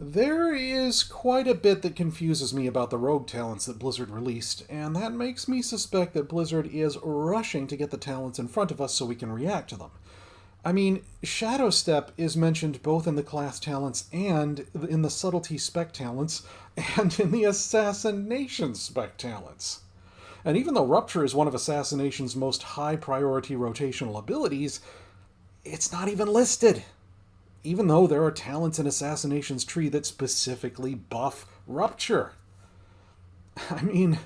There is quite a bit that confuses me about the rogue talents that Blizzard released, and that makes me suspect that Blizzard is rushing to get the talents in front of us so we can react to them. I mean, Shadow Step is mentioned both in the class talents and in the subtlety spec talents, and in the Assassination spec talents. And even though Rupture is one of Assassination's most high priority rotational abilities, it's not even listed, even though there are talents in Assassination's tree that specifically buff Rupture. I mean,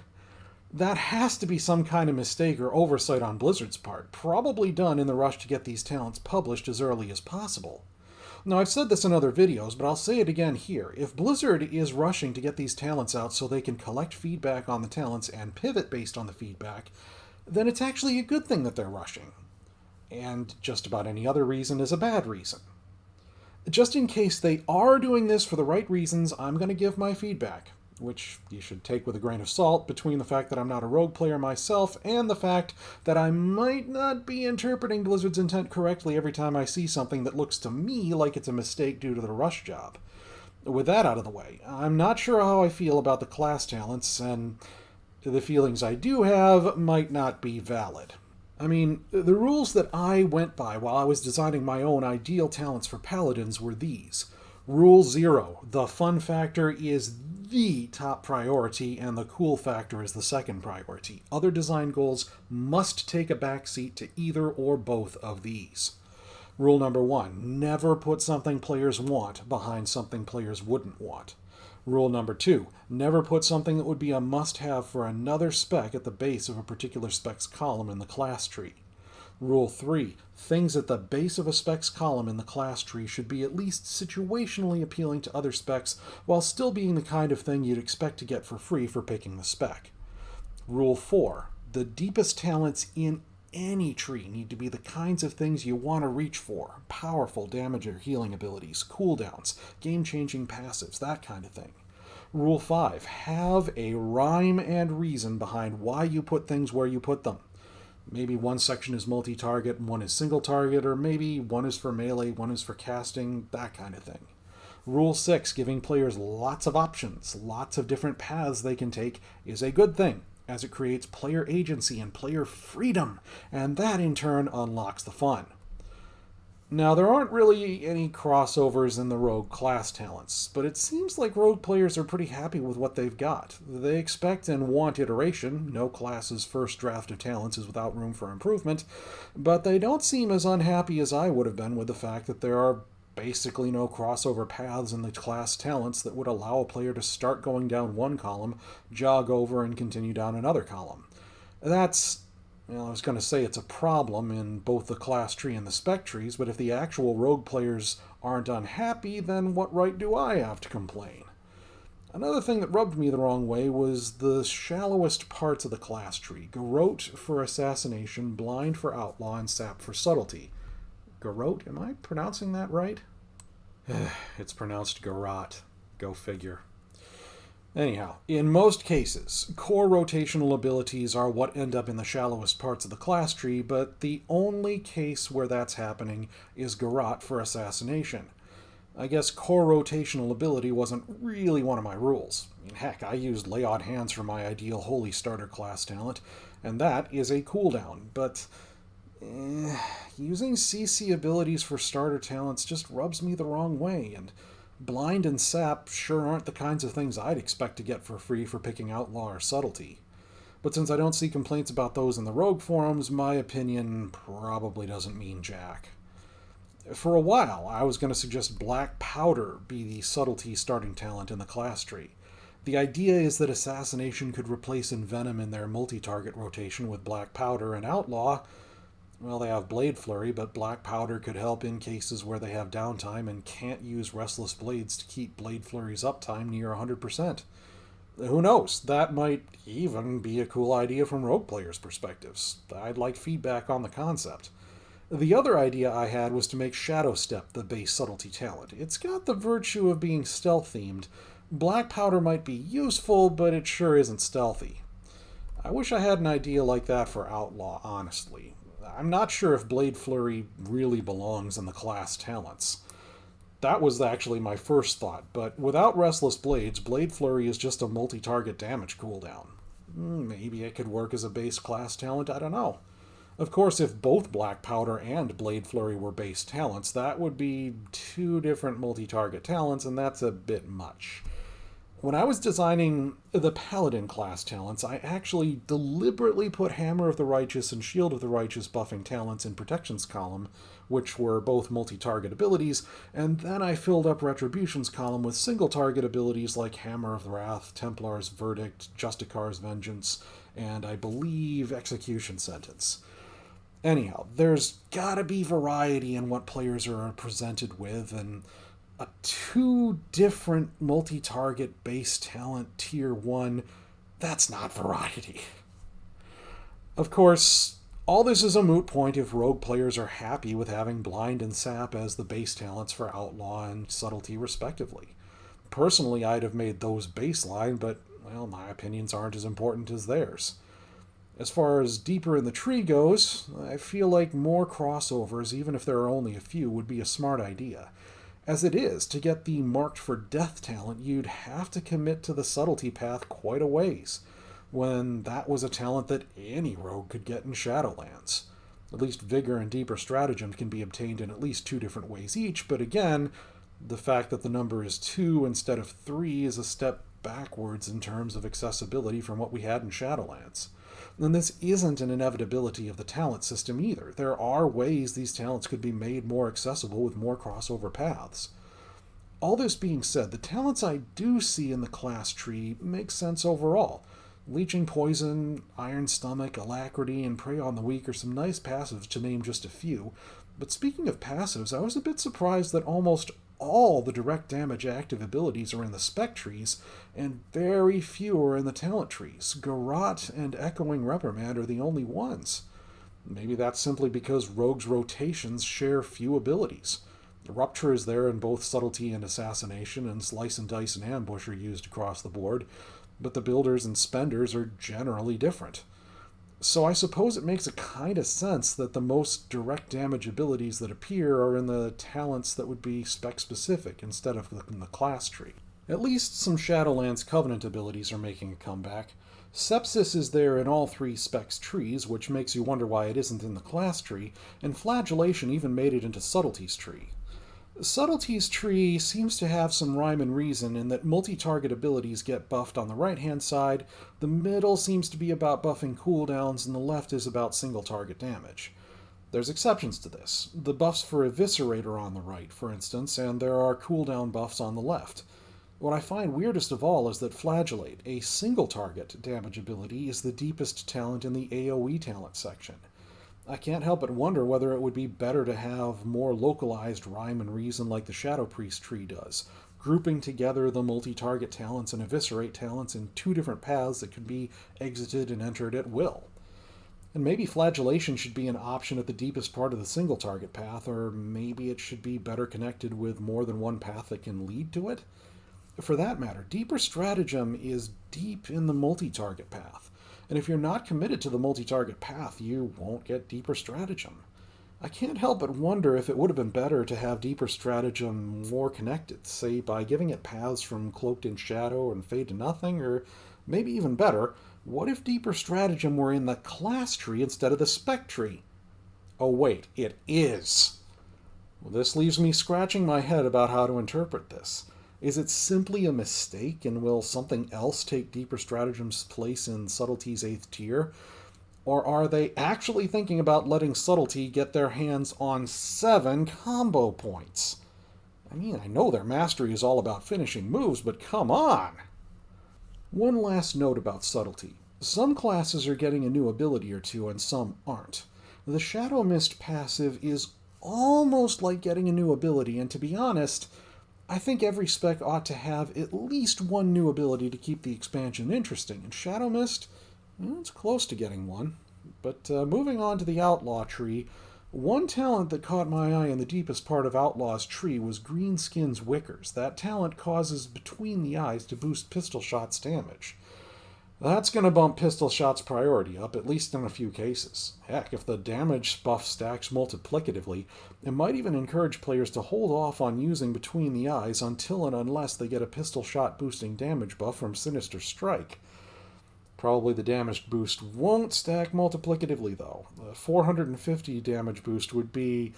that has to be some kind of mistake or oversight on Blizzard's part, probably done in the rush to get these talents published as early as possible. Now, I've said this in other videos, but I'll say it again here. If Blizzard is rushing to get these talents out so they can collect feedback on the talents and pivot based on the feedback, then it's actually a good thing that they're rushing. And just about any other reason is a bad reason. Just in case they are doing this for the right reasons, I'm going to give my feedback, which you should take with a grain of salt between the fact that I'm not a rogue player myself and the fact that I might not be interpreting Blizzard's intent correctly every time I see something that looks to me like it's a mistake due to the rush job. With that out of the way, I'm not sure how I feel about the class talents, and the feelings I do have might not be valid. I mean, the rules that I went by while I was designing my own ideal talents for paladins were these. Rule 0, the fun factor is the top priority and the cool factor is the second priority. Other design goals must take a backseat to either or both of these. Rule number 1, never put something players want behind something players wouldn't want. Rule number 2, never put something that would be a must-have for another spec at the base of a particular spec's column in the class tree. Rule 3, things at the base of a spec's column in the class tree should be at least situationally appealing to other specs while still being the kind of thing you'd expect to get for free for picking the spec. Rule 4, the deepest talents in any tree need to be the kinds of things you want to reach for. Powerful damage or healing abilities, cooldowns, game-changing passives, that kind of thing. Rule 5, have a rhyme and reason behind why you put things where you put them. Maybe one section is multi-target and one is single-target, or maybe one is for melee, one is for casting, that kind of thing. Rule 6, giving players lots of options, lots of different paths they can take, is a good thing, as it creates player agency and player freedom, and that in turn unlocks the fun. Now, there aren't really any crossovers in the rogue class talents, but it seems like rogue players are pretty happy with what they've got. They expect and want iteration, no class's first draft of talents is without room for improvement, but they don't seem as unhappy as I would have been with the fact that there are basically no crossover paths in the class talents that would allow a player to start going down one column, jog over, and continue down another column. That's, well, I was going to say it's a problem in both the class tree and the spec trees, but if the actual rogue players aren't unhappy, then what right do I have to complain? Another thing that rubbed me the wrong way was the shallowest parts of the class tree. Garrote for Assassination, Blind for Outlaw, and Sap for Subtlety. Garrote? Am I pronouncing that right? It's pronounced Garrot. Go figure. Anyhow, in most cases, core rotational abilities are what end up in the shallowest parts of the class tree, but the only case where that's happening is Garrot for Assassination. I guess core rotational ability wasn't really one of my rules. I mean, heck, I used Lay on Hands for my ideal Holy Starter class talent, and that is a cooldown, but using CC abilities for starter talents just rubs me the wrong way, and Blind and Sap sure aren't the kinds of things I'd expect to get for free for picking Outlaw or Subtlety. But since I don't see complaints about those in the Rogue forums, my opinion probably doesn't mean jack. For a while, I was going to suggest Black Powder be the Subtlety starting talent in the class tree. The idea is that Assassination could replace Envenom in their multi-target rotation with Black Powder, and Outlaw, well, they have Blade Flurry, but Black Powder could help in cases where they have downtime and can't use Restless Blades to keep Blade Flurry's uptime near 100%. Who knows? That might even be a cool idea from rogue players' perspectives. I'd like feedback on the concept. The other idea I had was to make Shadow Step the base Subtlety talent. It's got the virtue of being stealth-themed. Black Powder might be useful, but it sure isn't stealthy. I wish I had an idea like that for Outlaw, honestly. I'm not sure if Blade Flurry really belongs in the class talents. That was actually my first thought, but without Restless Blades, Blade Flurry is just a multi-target damage cooldown. Maybe it could work as a base class talent, I don't know. Of course, if both Black Powder and Blade Flurry were base talents, that would be two different multi-target talents, and that's a bit much. When I was designing the Paladin class talents, I actually deliberately put Hammer of the Righteous and Shield of the Righteous buffing talents in Protections column, which were both multi-target abilities, and then I filled up Retributions column with single-target abilities like Hammer of the Wrath, Templar's Verdict, Justicar's Vengeance, and I believe Execution Sentence. Anyhow, there's gotta be variety in what players are presented with, and a two different multi-target base talent tier 1, that's not variety. Of course, all this is a moot point if rogue players are happy with having Blind and Sap as the base talents for Outlaw and Subtlety respectively. Personally, I'd have made those baseline, but, well, my opinions aren't as important as theirs. As far as deeper in the tree goes, I feel like more crossovers, even if there are only a few, would be a smart idea. As it is, to get the Marked for Death talent, you'd have to commit to the Subtlety path quite a ways, when that was a talent that any rogue could get in Shadowlands. At least Vigor and Deeper Stratagem can be obtained in at least 2 different ways each, but again, the fact that the number is 2 instead of 3 is a step backwards in terms of accessibility from what we had in Shadowlands. And this isn't an inevitability of the talent system either. There are ways these talents could be made more accessible with more crossover paths. All this being said, the talents I do see in the class tree make sense overall. Leeching Poison, Iron Stomach, Alacrity, and Prey on the Weak are some nice passives to name just a few. But speaking of passives, I was a bit surprised that almost all the direct damage active abilities are in the spec trees, and very few are in the talent trees. Garrote and Echoing Reprimand are the only ones. Maybe that's simply because Rogue's rotations share few abilities. Rupture is there in both Subtlety and Assassination, and Slice and Dice and Ambush are used across the board, but the Builders and Spenders are generally different. So I suppose it makes a kind of sense that the most direct damage abilities that appear are in the talents that would be spec-specific instead of in the class tree. At least some Shadowlands Covenant abilities are making a comeback. Sepsis is there in all 3 specs trees, which makes you wonder why it isn't in the class tree, and Flagellation even made it into Subtlety's tree. Subtlety's tree seems to have some rhyme and reason in that multi-target abilities get buffed on the right-hand side, the middle seems to be about buffing cooldowns, and the left is about single-target damage. There's exceptions to this. The buffs for Eviscerate are on the right, for instance, and there are cooldown buffs on the left. What I find weirdest of all is that Flagellate, a single-target damage ability, is the deepest talent in the AoE talent section. I can't help but wonder whether it would be better to have more localized rhyme and reason like the Shadow Priest tree does, grouping together the multi-target talents and Eviscerate talents in 2 different paths that can be exited and entered at will. And maybe Flagellation should be an option at the deepest part of the single-target path, or maybe it should be better connected with more than one path that can lead to it. For that matter, Deeper Stratagem is deep in the multi-target path. And if you're not committed to the multi-target path, you won't get Deeper Stratagem. I can't help but wonder if it would have been better to have Deeper Stratagem more connected, say by giving it paths from Cloaked in Shadow and Fade to Nothing, or maybe even better, what if Deeper Stratagem were in the class tree instead of the spec tree? Oh wait, it is! Well, this leaves me scratching my head about how to interpret this. Is it simply a mistake, and will something else take Deeper Stratagem's place in Subtlety's 8th tier? Or are they actually thinking about letting Subtlety get their hands on 7 combo points? I mean, I know their mastery is all about finishing moves, but come on! One last note about Subtlety. Some classes are getting a new ability or 2, and some aren't. The Shadow Mist passive is almost like getting a new ability, and to be honest, I think every spec ought to have at least one new ability to keep the expansion interesting, and Shadow Mist, well, it's close to getting one. But moving on to the Outlaw tree, one talent that caught my eye in the deepest part of Outlaw's tree was Greenskin's Wickers. That talent causes Between the Eyes to boost pistol shots damage. That's going to bump pistol shot's priority up, at least in a few cases. Heck, if the damage buff stacks multiplicatively, it might even encourage players to hold off on using Between the Eyes until and unless they get a pistol shot boosting damage buff from Sinister Strike. Probably the damage boost won't stack multiplicatively, though. A 450 damage boost would be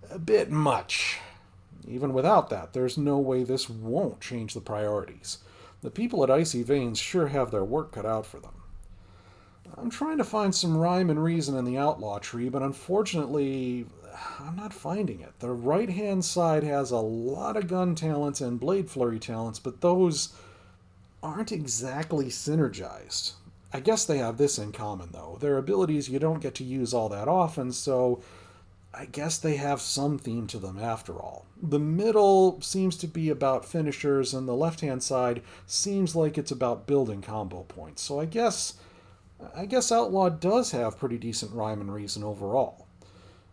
a bit much. Even without that, there's no way this won't change the priorities. The people at Icy Veins sure have their work cut out for them. I'm trying to find some rhyme and reason in the Outlaw tree, but unfortunately, I'm not finding it. The right-hand side has a lot of gun talents and blade flurry talents, but those aren't exactly synergized. I guess they have this in common, though. They're abilities you don't get to use all that often, so I guess they have some theme to them after all. The middle seems to be about finishers, and the left-hand side seems like it's about building combo points. So I guess Outlaw does have pretty decent rhyme and reason overall.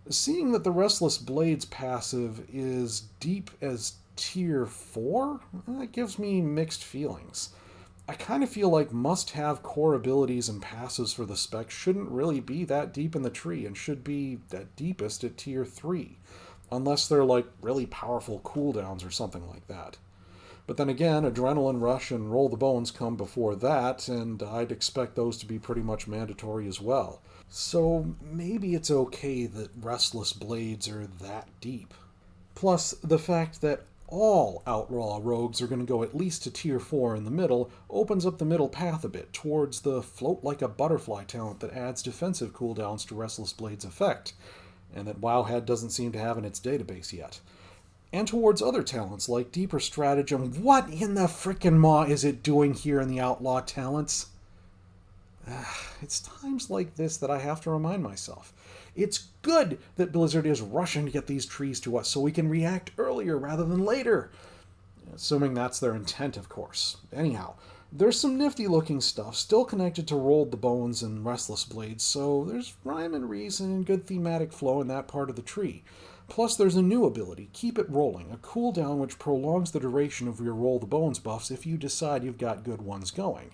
Seeing that the Restless Blades passive is deep as tier 4, that gives me mixed feelings. I kind of feel like must-have core abilities and passives for the spec shouldn't really be that deep in the tree and should be at deepest at tier 3, unless they're like really powerful cooldowns or something like that. But then again, Adrenaline Rush and Roll the Bones come before that, and I'd expect those to be pretty much mandatory as well. So maybe it's okay that Restless Blades are that deep. Plus, the fact that all Outlaw rogues are going to go at least to tier 4 in the middle opens up the middle path a bit towards the Float Like a Butterfly talent that adds defensive cooldowns to Restless Blade's effect, and that wowhead doesn't seem to have in its database yet. And towards other talents like Deeper Stratagem. What in the frickin' maw is it doing here in the Outlaw talents? It's times like this that I have to remind myself. It's good that Blizzard is rushing to get these trees to us so we can react earlier rather than later. Assuming that's their intent, of course. Anyhow, there's some nifty looking stuff still connected to Rolled the Bones and Restless Blades, so there's rhyme and reason and good thematic flow in that part of the tree. Plus, there's a new ability, Keep It Rolling, a cooldown which prolongs the duration of your Roll the Bones buffs if you decide you've got good ones going.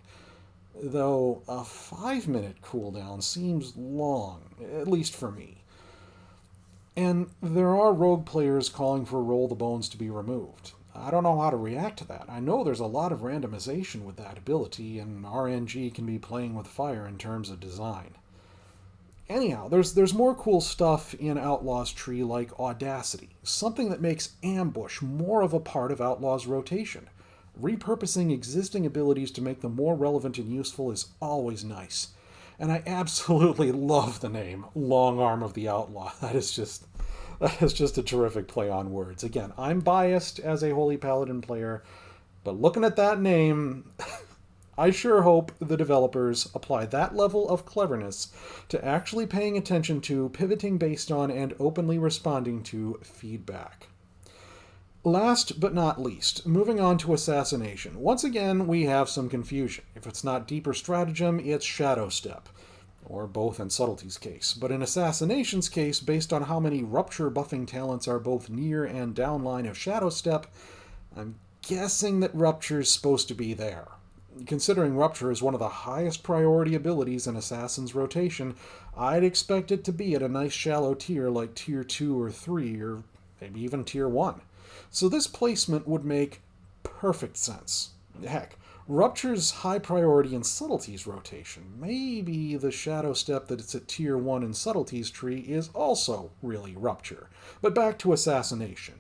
Though a 5-minute cooldown seems long, at least for me. And there are rogue players calling for Roll the Bones to be removed. I don't know how to react to that. I know there's a lot of randomization with that ability, and RNG can be playing with fire in terms of design. Anyhow, there's more cool stuff in Outlaw's tree like Audacity, something that makes Ambush more of a part of Outlaw's rotation. Repurposing existing abilities to make them more relevant and useful is always nice. And I absolutely love the name, Long Arm of the Outlaw. That is just a terrific play on words. Again, I'm biased as a Holy Paladin player, but looking at that name, I sure hope the developers apply that level of cleverness to actually paying attention to, pivoting based on, and openly responding to feedback. Last but not least, moving on to Assassination. Once again, we have some confusion. If it's not Deeper Stratagem, it's Shadow Step. Or both in Subtlety's case. But in Assassination's case, based on how many Rupture buffing talents are both near and downline of Shadow Step, I'm guessing that Rupture's supposed to be there. Considering Rupture is one of the highest priority abilities in Assassin's rotation, I'd expect it to be at a nice shallow tier like tier 2 or 3, or maybe even tier 1. So this placement would make perfect sense. Heck, Rupture's high priority in Subtlety's rotation. Maybe the Shadow Step that it's at tier 1 in Subtlety's tree is also really Rupture. But back to Assassination.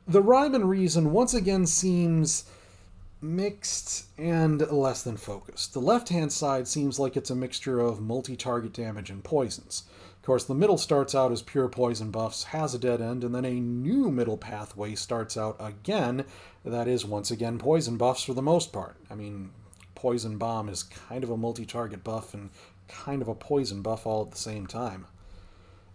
The rhyme and reason once again seems mixed and less than focused. The left-hand side seems like it's a mixture of multi-target damage and poisons. Of course, the middle starts out as pure poison buffs, has a dead end, and then a new middle pathway starts out again. That is, once again, poison buffs for the most part. I mean, Poison Bomb is kind of a multi-target buff and kind of a poison buff all at the same time.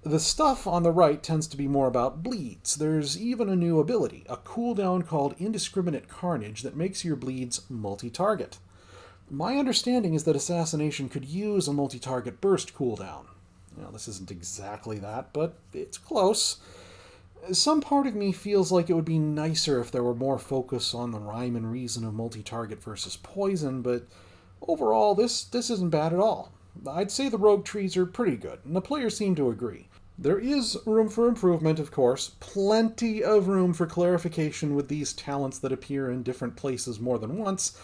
The stuff on the right tends to be more about bleeds. There's even a new ability, a cooldown called Indiscriminate Carnage that makes your bleeds multi-target. My understanding is that Assassination could use a multi-target burst cooldown. Now, this isn't exactly that, but it's close. Some part of me feels like it would be nicer if there were more focus on the rhyme and reason of multi-target versus poison, but Overall, this isn't bad at all. I'd say the rogue trees are pretty good, and the players seem to agree. There is room for improvement, of course, plenty of room for clarification with these talents that appear in different places more than once,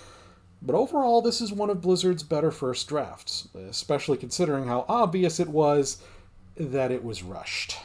but overall this is one of Blizzard's better first drafts, especially considering how obvious it was that it was rushed.